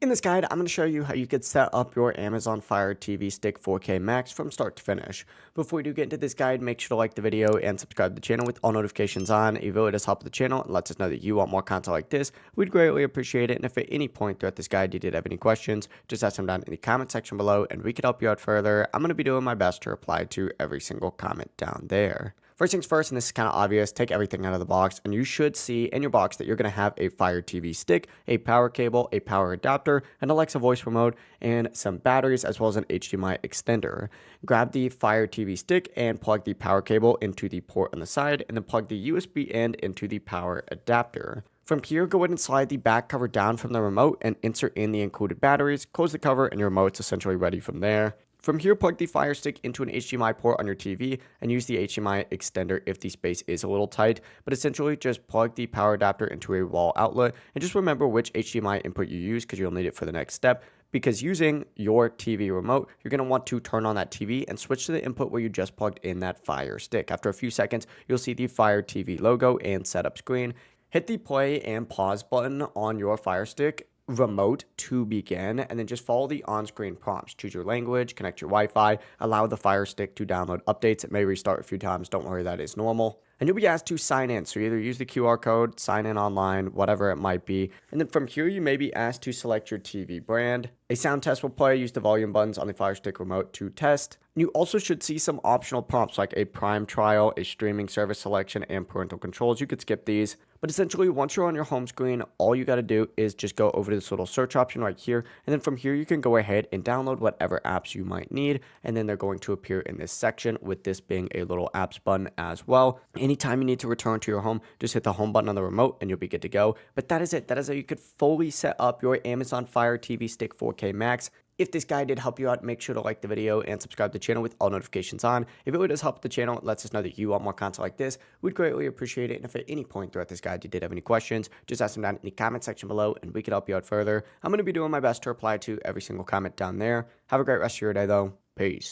In this guide, I'm going to show you how you could set up your Amazon Fire TV Stick 4K Max from start to finish. Before we do get into this guide, make sure to like the video and subscribe to the channel with all notifications on. It really does help the channel and lets us know that you want more content like this. We'd greatly appreciate it. And if at any point throughout this guide you did have any questions, just ask them down in the comment section below and we could help you out further. I'm going to be doing my best to reply to every single comment down there. First things first, and this is kind of obvious, take everything out of the box, and you should see in your box that you're going to have a Fire TV stick, a power cable, a power adapter, an Alexa voice remote, and some batteries, as well as an HDMI extender. Grab the Fire TV stick and plug the power cable into the port on the side, and then plug the USB end into the power adapter. From here, go ahead and slide the back cover down from the remote and insert in the included batteries, close the cover, and your remote's essentially ready from there. From here, plug the Fire Stick into an HDMI port on your TV and use the HDMI extender if the space is a little tight, but essentially just plug the power adapter into a wall outlet and just remember which HDMI input you use because you'll need it for the next step. Because using your TV remote, you're going to want to turn on that TV and switch to the input where you just plugged in that Fire Stick. After a few seconds, you'll see the Fire TV logo and setup screen. Hit the play and pause button on your Fire Stick remote to begin, and then just follow the on-screen prompts. Choose your language, connect your Wi-Fi, allow the Fire Stick to download updates. It may restart a few times, don't worry, that is normal. And you'll be asked to sign in, so either use the QR code, sign in online, whatever it might be. And then from here, you may be asked to select your TV brand. A sound test will play, use the volume buttons on the Fire Stick remote to test. You also should see some optional prompts like a Prime trial, a streaming service selection, and parental controls. You could skip these. But essentially, once you're on your home screen, all you got to do is just go over to this little search option right here. And then from here, you can go ahead and download whatever apps you might need. And then they're going to appear in this section, with this being a little apps button as well. Anytime you need to return to your home, just hit the home button on the remote and you'll be good to go. But that is it. That is how you could fully set up your Amazon Fire TV Stick 4K Max. If this guide did help you out, make sure to like the video and subscribe to the channel with all notifications on. If it really does help the channel, it lets us know that you want more content like this. We'd greatly appreciate it. And if at any point throughout this guide you did have any questions, just ask them down in the comment section below and we could help you out further. I'm going to be doing my best to reply to every single comment down there. Have a great rest of your day though. Peace.